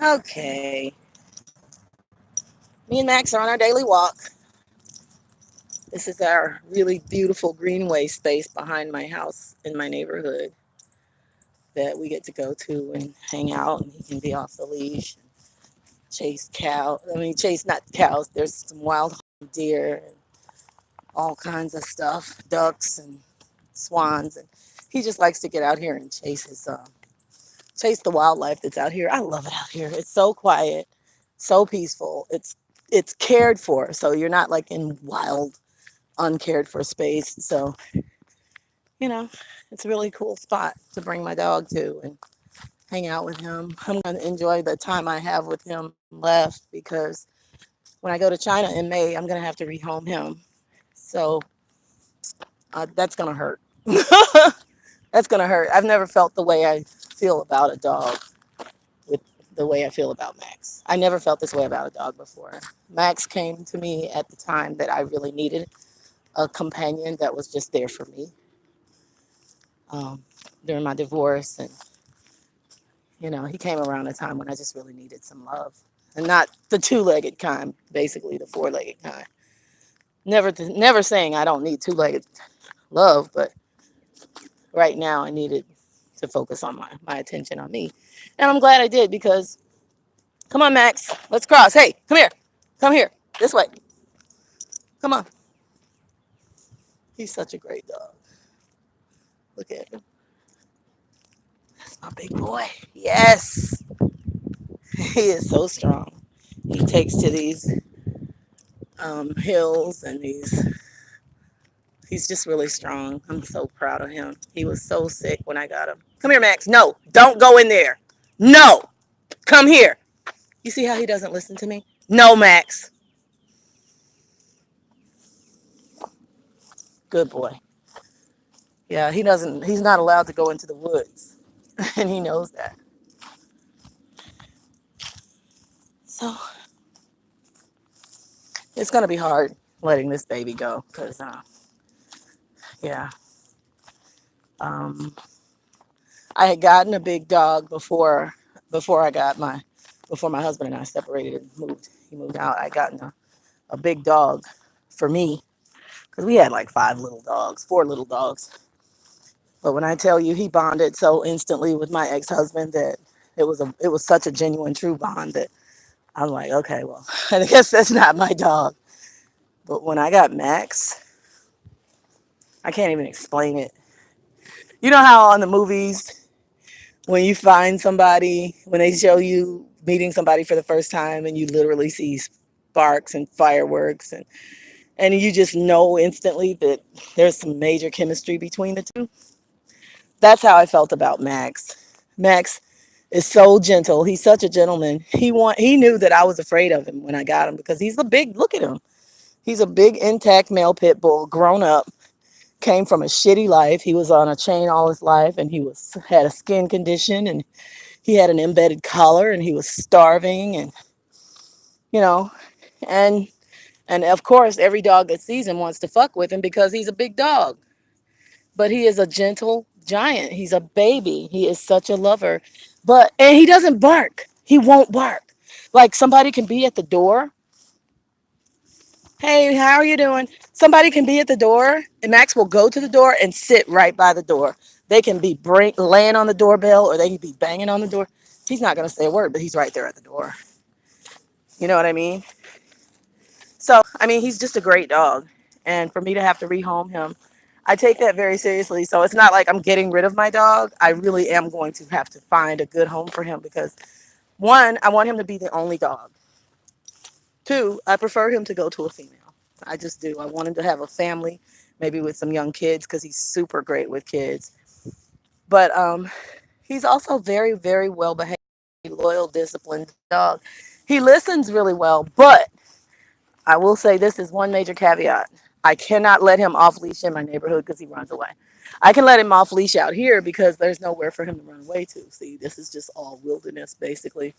Okay. Me and Max are on our daily walk. This is our really beautiful greenway space behind my house in my neighborhood that we get to go to and hang out, and he can be off the leash and chase cow. I mean, chase not cows. There's some wild deer and all kinds of stuff, ducks and swans, and he just likes to get out here and chase the wildlife that's out here. I love it out here. It's so quiet, so peaceful. It's cared for, so you're not like in wild, uncared for space. So you know, it's a really cool spot to bring my dog to and hang out with him. I'm going to enjoy the time I have with him left because when I go to China in May, I'm going to have to rehome him. So that's going to hurt. That's going to hurt. I've never felt the way I feel about a dog with the way I feel about Max. I never felt this way about a dog before. Max came to me at the time that I really needed a companion that was just there for me um, during my divorce. And, he came around a time when I just really needed some love. And not the two-legged kind, basically the four-legged kind. Never saying I don't need two-legged love, but right now I needed to focus on my attention on me. And I'm glad I did because, come on, Max, let's cross. Hey, come here. Come here. This way. Come on. He's such a great dog. Look at him. That's my big boy. Yes. He is so strong. He takes to these hills and he's just really strong. I'm so proud of him. He was so sick when I got him. Come here, Max. No, don't go in there. No, come here. You see how he doesn't listen to me? No, Max. Good boy. Yeah, he's not allowed to go into the woods. And he knows that. So it's going to be hard letting this baby go because, yeah, um, I had gotten a big dog before I got before my husband and I separated and moved. He moved out. I gotten a big dog for me because we had like four little dogs. But when I tell you he bonded so instantly with my ex-husband that it was such a genuine, true bond that I'm like, okay, well, I guess that's not my dog. But when I got Max, I can't even explain it. You know how on the movies, when you find somebody, when they show you meeting somebody for the first time and you literally see sparks and fireworks and you just know instantly that there's some major chemistry between the two. That's how I felt about Max. Max is so gentle. He's such a gentleman. He knew that I was afraid of him when I got him because he's a big look at him. He's a big intact male pit bull, grown up, came from a shitty life. He was on a chain all his life and he was had a skin condition and he had an embedded collar and he was starving and you know and and of course every dog that sees him wants to fuck with him because he's a big dog. But he is a gentle giant. He's a baby. He is such a lover. And he doesn't bark. He won't bark. Like somebody can be at the door. Hey, how are you doing? Somebody can be at the door, and Max will go to the door and sit right by the door. They can be laying on the doorbell, or they can be banging on the door. He's not gonna say a word, but he's right there at the door. You know what I mean? So, I mean, he's just a great dog. And for me to have to rehome him, I take that very seriously. So it's not like I'm getting rid of my dog. I really am going to have to find a good home for him because one, I want him to be the only dog. Two, I prefer him to go to a female. I just do. I want him to have a family, maybe with some young kids because he's super great with kids. But he's also very, very well behaved, loyal, disciplined dog. He listens really well, but I will say this is one major caveat. I cannot let him off leash in my neighborhood because he runs away. I can let him off leash out here because there's nowhere for him to run away to. See, this is just all wilderness, basically.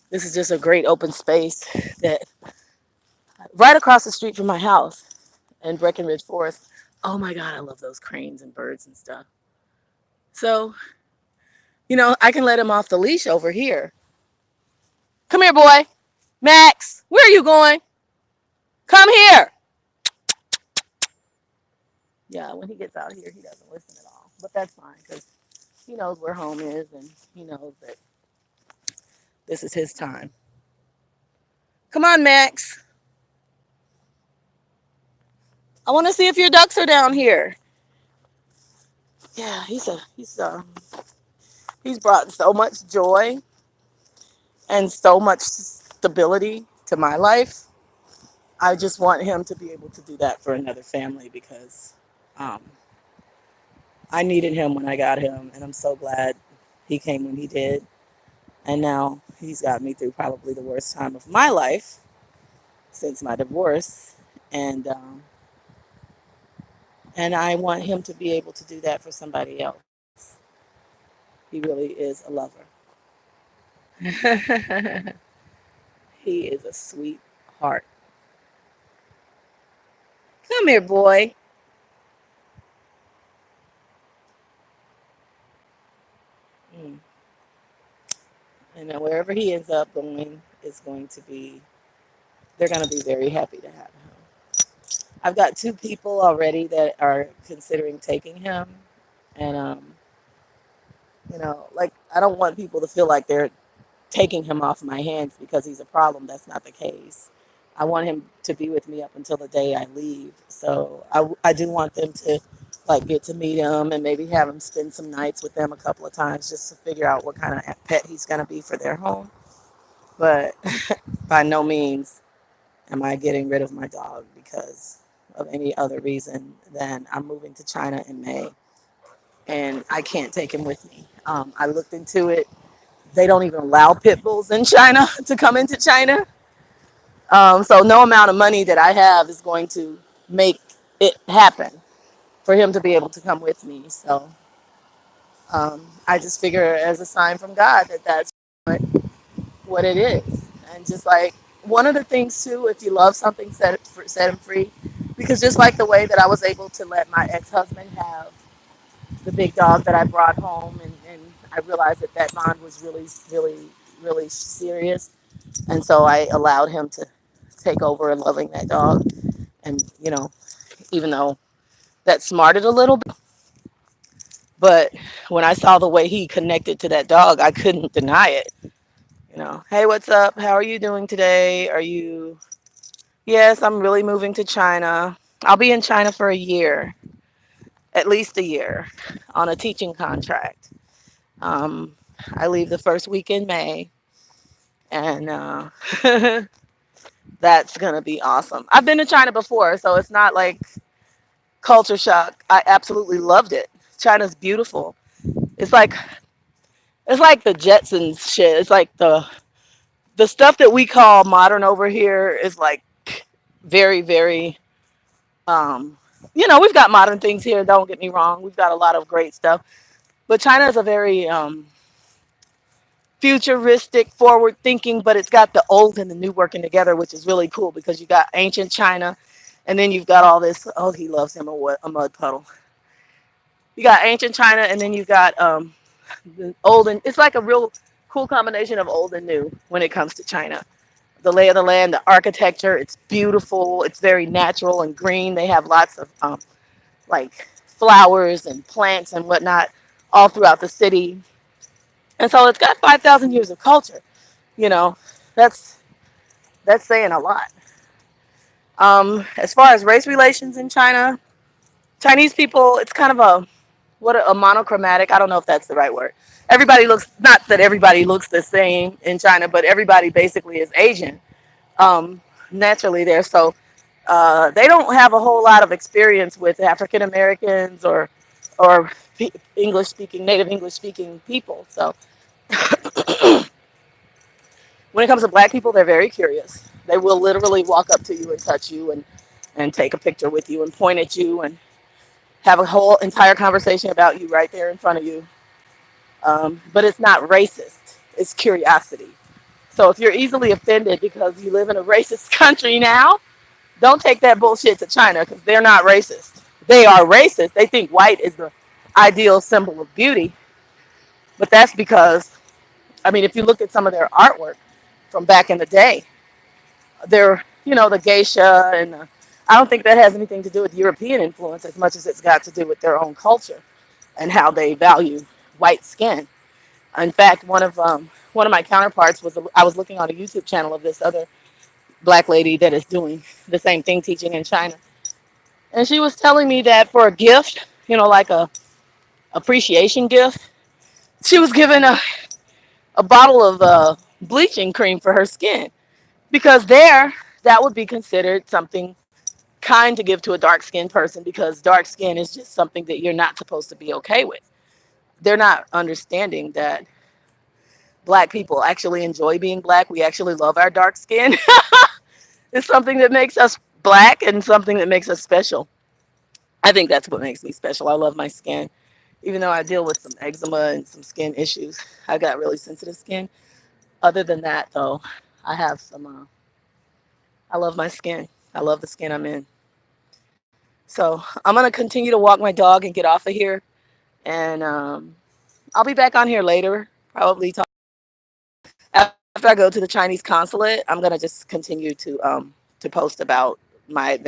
This is just a great open space that right across the street from my house in Breckenridge Forest. Oh my God, I love those cranes and birds and stuff. So, I can let him off the leash over here, Come here, boy. Max, where are you going? Come here. Yeah, when he gets out here, he doesn't listen at all. But that's fine because he knows where home is and he knows that this is his time. Come on, Max. I want to see if your ducks are down here. Yeah, he's brought so much joy and so much stability to my life. I just want him to be able to do that for another family because um, I needed him when I got him, and I'm so glad he came when he did. And now he's got me through probably the worst time of my life since my divorce, and um, and I want him to be able to do that for somebody else. He really is a lover. He is a sweetheart. Come here, boy. Mm. And then wherever he ends up going is going to be, they're going to be very happy to have him. I've got two people already that are considering taking him. And, like, I don't want people to feel like they're taking him off my hands because he's a problem. That's not the case. I want him to be with me up until the day I leave. So I do want them to like get to meet him and maybe have him spend some nights with them a couple of times just to figure out what kind of pet he's going to be for their home. But by no means am I getting rid of my dog because of any other reason than I'm moving to China in May and I can't take him with me. I looked into it. They don't even allow pit bulls in China to come into China. So no amount of money that I have is going to make it happen for him to be able to come with me. So I just figure as a sign from God that that's what it is. And just like one of the things too, if you love something, set him free. Because just like the way that I was able to let my ex-husband have the big dog that I brought home, and I realized that that bond was really, really, really serious. And so I allowed him to take over and loving that dog. And, even though that smarted a little bit, but when I saw the way he connected to that dog, I couldn't deny it. Hey, what's up? How are you doing today? Yes, I'm really moving to China. I'll be in China for a year, at least a year, on a teaching contract. Um, I leave the first week in May, and that's going to be awesome. I've been to China before, so it's not like culture shock. I absolutely loved it. China's beautiful. It's like the Jetsons shit. It's like the stuff that we call modern over here is like very, very we've got modern things here, don't get me wrong. We've got a lot of great stuff. But China is a very futuristic, forward thinking, but it's got the old and the new working together, which is really cool because you got ancient China and then you've got all this, oh, he loves him a mud puddle. You got ancient China and then you've got the old, and it's like a real cool combination of old and new when it comes to China. The lay of the land, the architecture, it's beautiful. It's very natural and green. They have lots of like flowers and plants and whatnot all throughout the city. And so it's got 5,000 years of culture. You know, that's that's saying a lot. As far as race relations in China, Chinese people, it's kind of a monochromatic. I don't know if that's the right word. Everybody looks, not that everybody looks the same in China, but everybody basically is Asian um, naturally there. So they don't have a whole lot of experience with African Americans or English speaking, native English speaking people. So when it comes to black people, they're very curious. They will literally walk up to you and touch you and take a picture with you and point at you and have a whole entire conversation about you right there in front of you. But it's not racist. It's curiosity. So if you're easily offended because you live in a racist country now, don't take that bullshit to China because they're not racist. They are racist. They think white is the ideal symbol of beauty. But that's because, I mean, if you look at some of their artwork, from back in the day. They're, the geisha, and I don't think that has anything to do with European influence as much as it's got to do with their own culture and how they value white skin. In fact, one of my counterparts was, I was looking on a YouTube channel of this other black lady that is doing the same thing, teaching in China, and she was telling me that for a gift, like a appreciation gift, she was given a bottle of bleaching cream for her skin, because there, that would be considered something kind to give to a dark skinned person, because dark skin is just something that you're not supposed to be okay with. They're not understanding that black people actually enjoy being black. We actually love our dark skin. It's something that makes us black and something that makes us special. I think that's what makes me special. I love my skin. Even though I deal with some eczema and some skin issues, I got really sensitive skin. Other than that, though, I have some, I love my skin. I love the skin I'm in. So I'm going to continue to walk my dog and get off of here. And I'll be back on here later, probably after I go to the Chinese consulate. I'm going to just continue to post about my adventure.